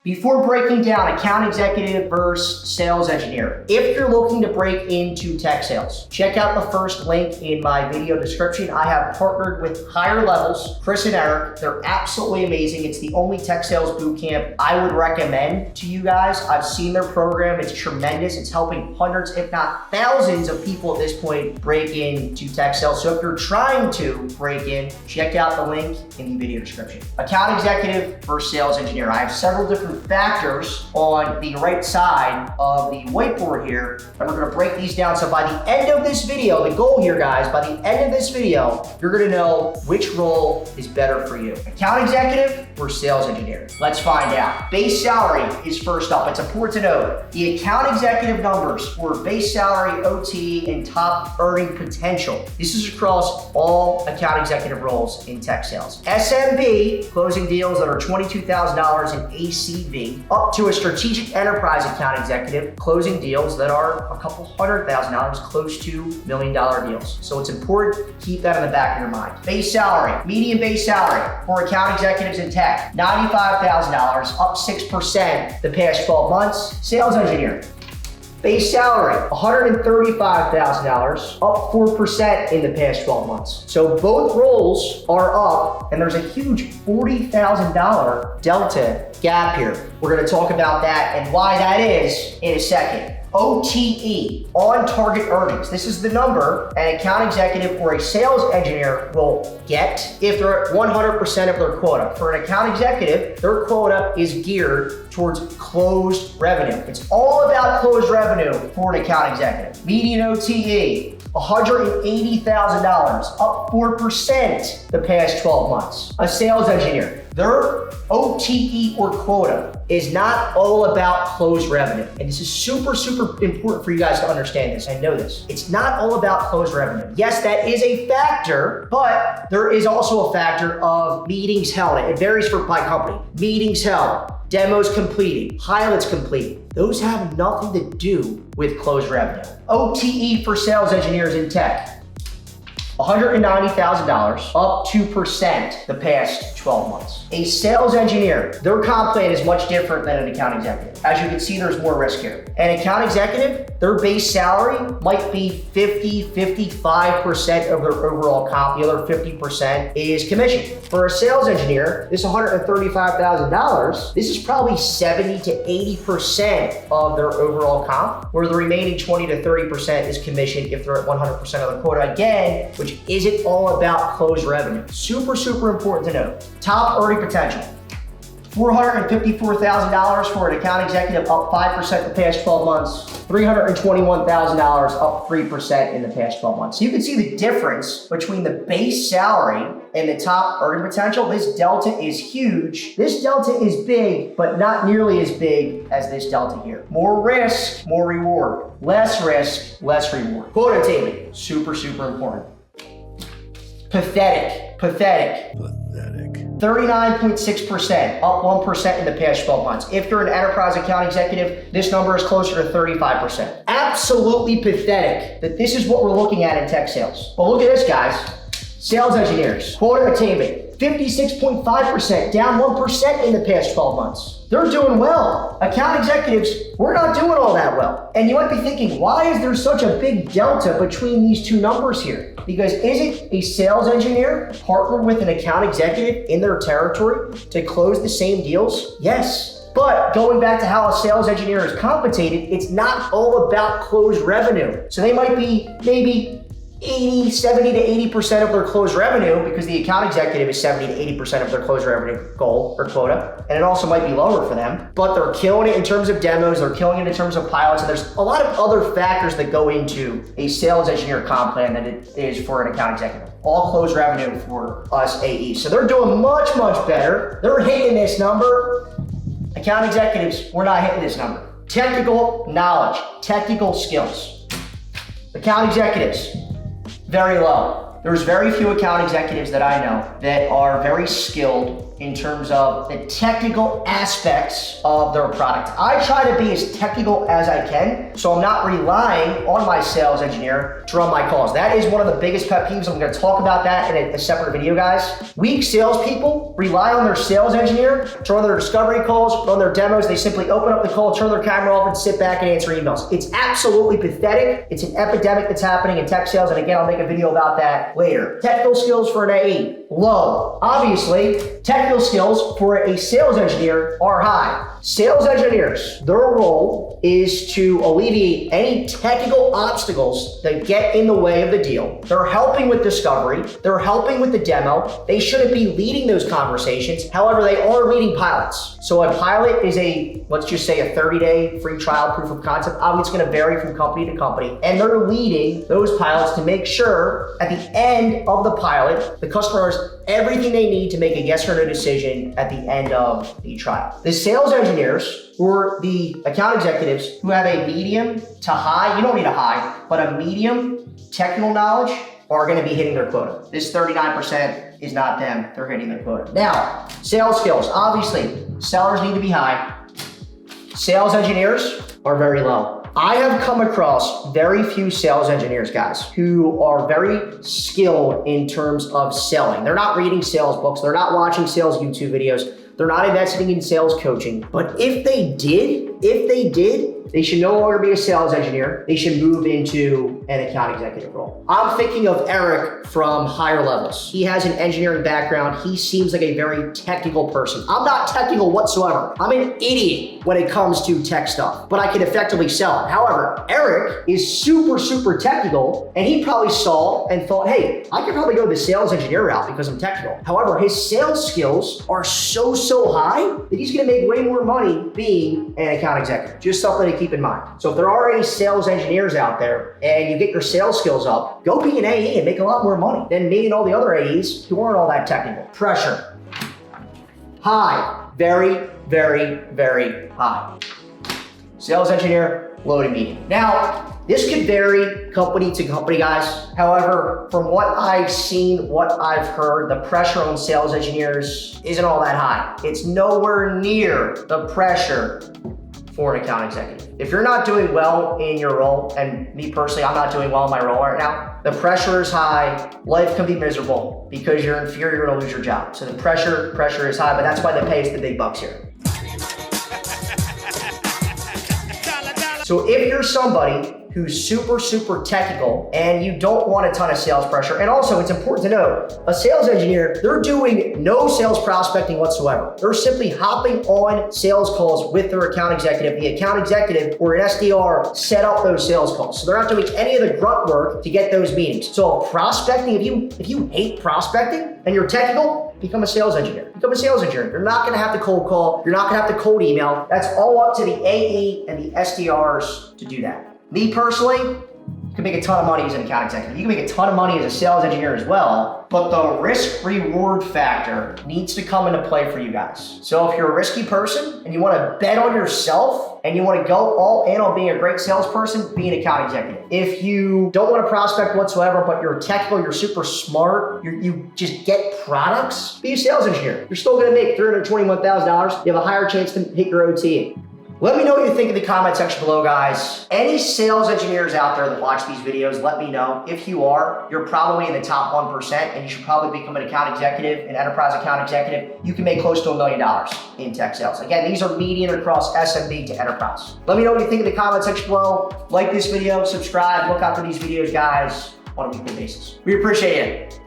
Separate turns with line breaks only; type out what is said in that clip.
Before breaking down account executive versus sales engineer, if you're looking to break into tech sales, check out the first link in my video description. I have partnered with Higher Levels, Chris and Eric. They're absolutely amazing. It's the only tech sales bootcamp I would recommend to you guys. I've seen their program. It's tremendous. It's helping hundreds, if not thousands of people at this point break into tech sales. So if you're trying to break in, check out the link in the video description. Account executive versus sales engineer. I have several different factors on the right side of the whiteboard here, and we're gonna break these down. So by the end of this video, the goal here, guys, by the end of this video, you're gonna know which role is better for you. Account executive or sales engineer? Let's find out. Base salary is first up. It's important to note the account executive numbers for base salary, OT, and top earning potential. This is across all account executive roles in tech sales. SMB, closing deals that are $22,000 in ACV, up to a strategic enterprise account executive, closing deals that are a couple $100,000, close to $1 million deals. So it's important to keep that in the back of your mind. Base salary, median base salary for account executives in tech, $95,000, up 6% the past 12 months. Sales engineer, base salary, $135,000, up 4% in the past 12 months. So both roles are up, and there's a huge $40,000 delta gap here. We're gonna talk about that and why that is in a second. OTE, on target earnings. This is the number an account executive or a sales engineer will get if they're at 100% of their quota. For an account executive, their quota is geared towards closed revenue. It's all about closed revenue for an account executive. Median OTE, $180,000, up 4% the past 12 months. A sales engineer, their OTE or quota is not all about closed revenue. And this is super, super important for you guys to understand this and know this. It's not all about closed revenue. Yes, that is a factor, but there is also a factor of meetings held. It varies by company. Meetings held, demos completed, pilots completed. Those have nothing to do with closed revenue. OTE for sales engineers in tech, $190,000, up 2% the past 12 months. A sales engineer, their comp plan is much different than an account executive. As you can see, there's more risk here. An account executive, their base salary might be 55% of their overall comp. The other 50% is commission. For a sales engineer, this $135,000, this is probably 70 to 80% of their overall comp, where the remaining 20 to 30% is commission if they're at 100% of their quota. Again, which isn't all about closed revenue. Super, super important to note. Top earning potential. $454,000 for an account executive, up 5% the past 12 months. $321,000, up 3% in the past 12 months. So you can see the difference between the base salary and the top earning potential. This delta is huge. This delta is big, but not nearly as big as this delta here. More risk, more reward. Less risk, less reward. Quota attainment, super, super important. Pathetic. 39.6%, up 1% in the past 12 months. If you're an enterprise account executive, this number is closer to 35%. Absolutely pathetic that this is what we're looking at in tech sales. But look at this, guys. Sales engineers, quota attainment, 56.5%, down 1% in the past 12 months. They're doing well. Account executives, we're not doing all that well. And you might be thinking, why is there such a big delta between these two numbers here? Because isn't a sales engineer partnered with an account executive in their territory to close the same deals? Yes. But going back to how a sales engineer is compensated, it's not all about closed revenue. So they might be maybe 70 to 80% of their closed revenue, because the account executive is 70 to 80% of their closed revenue goal or quota. And it also might be lower for them, but they're killing it in terms of demos, they're killing it in terms of pilots, and there's a lot of other factors that go into a sales engineer comp plan than it is for an account executive. All closed revenue for us AEs. So they're doing much, much better. They're hitting this number. Account executives, we're not hitting this number. Technical knowledge, technical skills. Account executives, very low. There's very few account executives that I know that are very skilled in terms of the technical aspects of their product. I try to be as technical as I can, so I'm not relying on my sales engineer to run my calls. That is one of the biggest pet peeves. I'm gonna talk about that in a separate video, guys. Weak salespeople rely on their sales engineer to run their discovery calls, run their demos. They simply open up the call, turn their camera off, and sit back and answer emails. It's absolutely pathetic. It's an epidemic that's happening in tech sales, and again, I'll make a video about that later. Technical skills for an AE, low. Obviously, technical skills for a sales engineer are high. Sales engineers, their role is to alleviate any technical obstacles that get in the way of the deal. They're helping with discovery. They're helping with the demo. They shouldn't be leading those conversations. However, they are leading pilots. So a pilot is let's just say a 30-day free trial proof of concept. Obviously, it's gonna vary from company to company. And they're leading those pilots to make sure at the end of the pilot, the customer has everything they need to make a yes or no decision at the end of the trial. The sales engineers or the account executives who have a medium to high, you don't need a high, but a medium technical knowledge are gonna be hitting their quota. This 39% is not them, they're hitting their quota. Now, sales skills, obviously, sellers need to be high. Sales engineers are very low. I have come across very few sales engineers, guys, who are very skilled in terms of selling. They're not reading sales books, they're not watching sales YouTube videos, they're not investing in sales coaching. But if they did, they should no longer be a sales engineer. They should move into an account executive role. I'm thinking of Eric from Higher Levels. He has an engineering background. He seems like a very technical person. I'm not technical whatsoever. I'm an idiot when it comes to tech stuff, but I can effectively sell it. However, Eric is super technical, and he probably saw and thought, hey, I could probably go the sales engineer route because I'm technical. However, his sales skills are so high that he's gonna make way more money being an account executive. Just something to keep in mind. So if there are any sales engineers out there and you get your sales skills up, go be an AE and make a lot more money than me and all the other AEs who aren't all that technical. Pressure. High. Very high. Sales engineer, low to medium. Now, this could vary company to company, guys. However, from what I've seen, what I've heard, the pressure on sales engineers isn't all that high. It's nowhere near the pressure for an account executive. If you're not doing well in your role, and me personally, I'm not doing well in my role right now, the pressure is high, life can be miserable because you're in fear you're gonna lose your job. So the pressure is high, but that's why they pay us the big bucks here. So if you're somebody who's super technical and you don't want a ton of sales pressure, and also it's important to know, a sales engineer, they're doing no sales prospecting whatsoever. They're simply hopping on sales calls with their account executive. The account executive or an SDR set up those sales calls. So they're not doing any of the grunt work to get those meetings. So prospecting, if you hate prospecting and you're technical, become a sales engineer. Become a sales engineer. You're not gonna have to cold call. You're not gonna have to cold email. That's all up to the AE and the SDRs to do that. Me personally, you can make a ton of money as an account executive. You can make a ton of money as a sales engineer as well, but the risk-reward factor needs to come into play for you guys. So if you're a risky person and you wanna bet on yourself and you wanna go all in on being a great salesperson, be an account executive. If you don't wanna prospect whatsoever, but you're technical, you're super smart, you just get products, be a sales engineer. You're still gonna make $321,000. You have a higher chance to hit your OT. Let me know what you think in the comment section below, guys. Any sales engineers out there that watch these videos, let me know. If you are, you're probably in the top 1%, and you should probably become an account executive, an enterprise account executive. You can make close to $1 million in tech sales. Again, these are median across SMB to enterprise. Let me know what you think in the comment section below. Like this video, subscribe, look out for these videos, guys, on a weekly basis. We appreciate it.